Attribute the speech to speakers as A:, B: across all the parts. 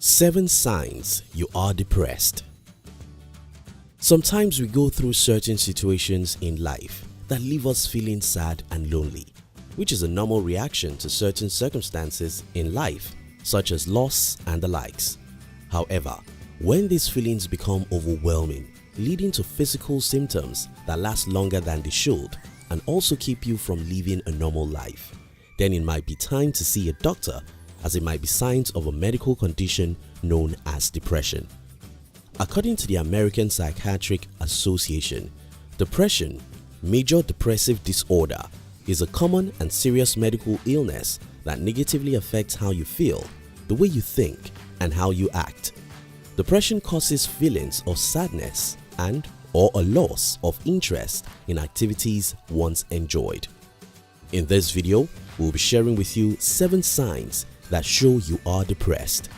A: 7 signs you are depressed. Sometimes we go through certain situations in life that leave us feeling sad and lonely, which is a normal reaction to certain circumstances in life, such as loss and the likes. However, when these feelings become overwhelming, leading to physical symptoms that last longer than they should and also keep you from living a normal life, then it might be time to see a doctor, as it might be signs of a medical condition known as depression. According to the American Psychiatric Association, depression, major depressive disorder, is a common and serious medical illness that negatively affects how you feel, the way you think, and how you act. Depression causes feelings of sadness and/or a loss of interest in activities once enjoyed. In this video, we'll be sharing with you 7 signs that show you are depressed.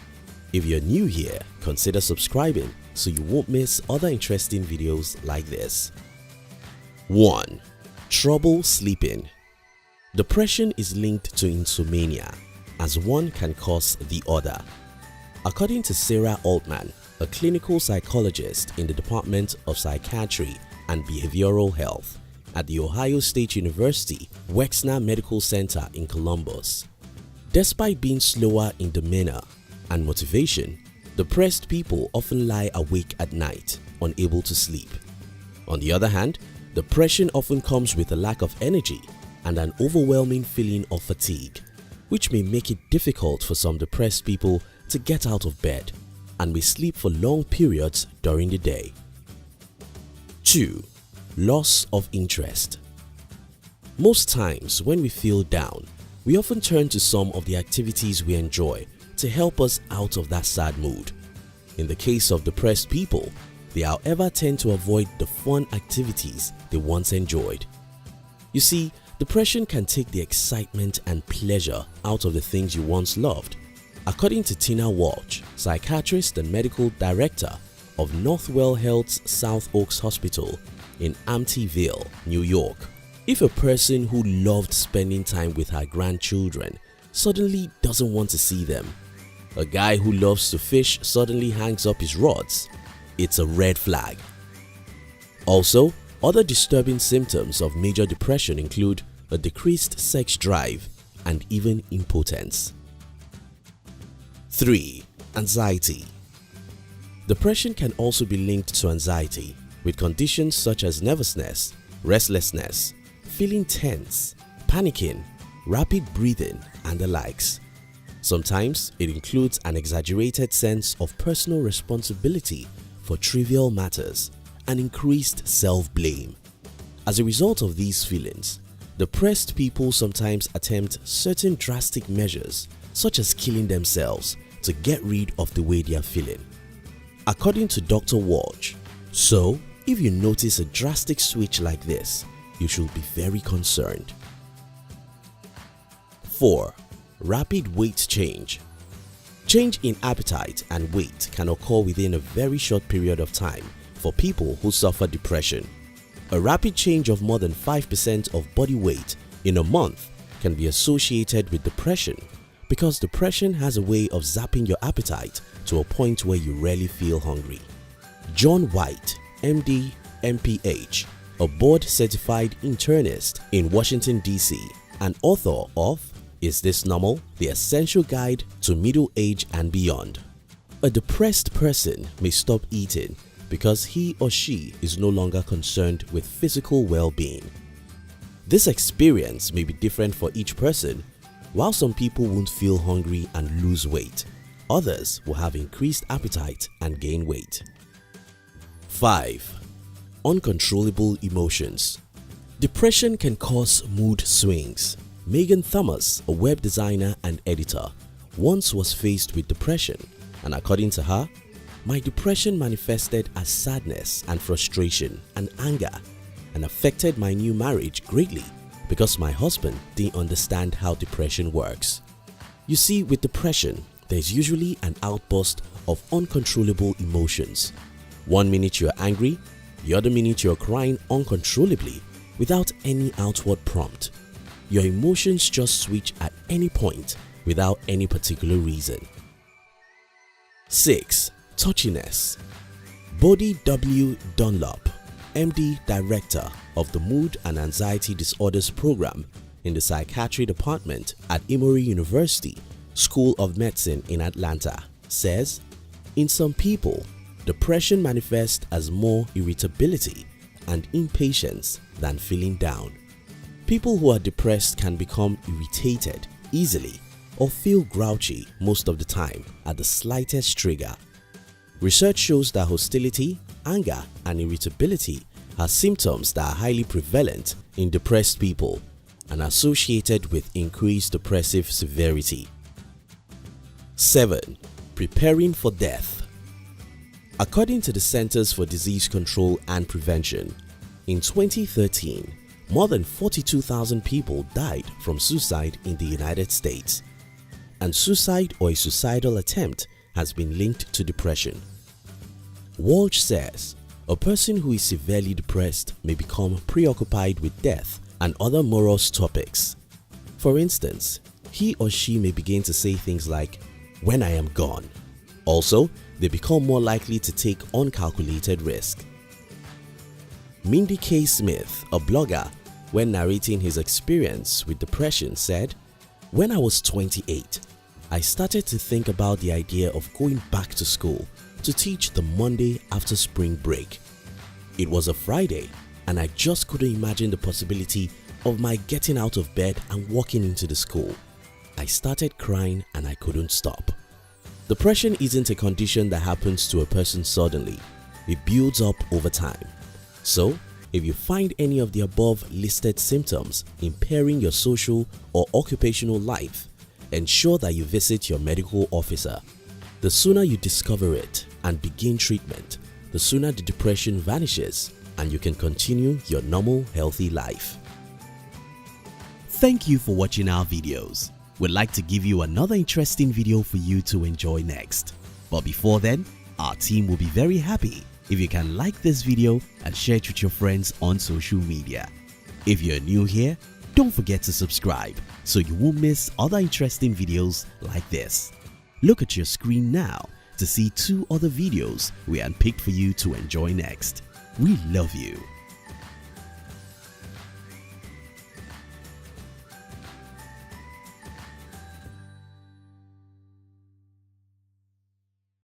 A: If you're new here, consider subscribing so you won't miss other interesting videos like this. 1. Trouble sleeping. Depression is linked to insomnia, as one can cause the other. According to Sarah Altman, a clinical psychologist in the Department of Psychiatry and Behavioral Health at the Ohio State University Wexner Medical Center in Columbus, despite being slower in demeanor and motivation, depressed people often lie awake at night, unable to sleep. On the other hand, depression often comes with a lack of energy and an overwhelming feeling of fatigue, which may make it difficult for some depressed people to get out of bed and may sleep for long periods during the day. 2. Loss of interest. Most times when we feel down, we often turn to some of the activities we enjoy to help us out of that sad mood. In the case of depressed people, they however tend to avoid the fun activities they once enjoyed. You see, depression can take the excitement and pleasure out of the things you once loved. According to Tina Walsh, psychiatrist and medical director of Northwell Health's South Oaks Hospital in Amityville, New York, if a person who loved spending time with her grandchildren suddenly doesn't want to see them, a guy who loves to fish suddenly hangs up his rods, it's a red flag. Also, other disturbing symptoms of major depression include a decreased sex drive and even impotence. 3. Anxiety. Depression can also be linked to anxiety, with conditions such as nervousness, restlessness, feeling tense, panicking, rapid breathing, and the likes. Sometimes it includes an exaggerated sense of personal responsibility for trivial matters and increased self-blame. As a result of these feelings, depressed people sometimes attempt certain drastic measures such as killing themselves to get rid of the way they are feeling. According to Dr. Walsh, so if you notice a drastic switch like this, you should be very concerned. 4. Rapid weight change. Change in appetite and weight can occur within a very short period of time for people who suffer depression. A rapid change of more than 5% of body weight in a month can be associated with depression, because depression has a way of zapping your appetite to a point where you rarely feel hungry. John White, MD, MPH, a board-certified internist in Washington, D.C., and author of Is This Normal? The Essential Guide to Middle Age and Beyond. A depressed person may stop eating because he or she is no longer concerned with physical well-being. This experience may be different for each person. While some people won't feel hungry and lose weight, others will have increased appetite and gain weight. 5. Uncontrollable emotions. Depression can cause mood swings. Megan Thomas, a web designer and editor, once was faced with depression, and according to her, "My depression manifested as sadness and frustration and anger, and affected my new marriage greatly because my husband didn't understand how depression works." You see, with depression, there's usually an outburst of uncontrollable emotions. One minute you're angry, the other minute you're crying uncontrollably without any outward prompt. Your emotions just switch at any point without any particular reason. 6. Touchiness. Bodie W. Dunlop, MD, Director of the Mood and Anxiety Disorders Program in the Psychiatry Department at Emory University School of Medicine in Atlanta, says, in some people, depression manifests as more irritability and impatience than feeling down. People who are depressed can become irritated easily or feel grouchy most of the time at the slightest trigger. Research shows that hostility, anger, and irritability are symptoms that are highly prevalent in depressed people and associated with increased depressive severity. 7. Preparing for death. According to the Centers for Disease Control and Prevention, in 2013, more than 42,000 people died from suicide in the United States, and suicide or a suicidal attempt has been linked to depression. Walsh says, a person who is severely depressed may become preoccupied with death and other morose topics. For instance, he or she may begin to say things like, "When I am gone." Also, they become more likely to take uncalculated risk. Mindy K. Smith, a blogger, when narrating his experience with depression, said, "When I was 28, I started to think about the idea of going back to school to teach the Monday after spring break. It was a Friday and I just couldn't imagine the possibility of my getting out of bed and walking into the school. I started crying and I couldn't stop." Depression isn't a condition that happens to a person suddenly. It builds up over time. So, if you find any of the above listed symptoms impairing your social or occupational life, ensure that you visit your medical officer. The sooner you discover it and begin treatment, the sooner the depression vanishes and you can continue your normal, healthy life. Thank you for watching our videos. We'd like to give you another interesting video for you to enjoy next. But before then, our team will be very happy if you can like this video and share it with your friends on social media. If you're new here, don't forget to subscribe so you won't miss other interesting videos like this. Look at your screen now to see 2 other videos we handpicked for you to enjoy next. We love you.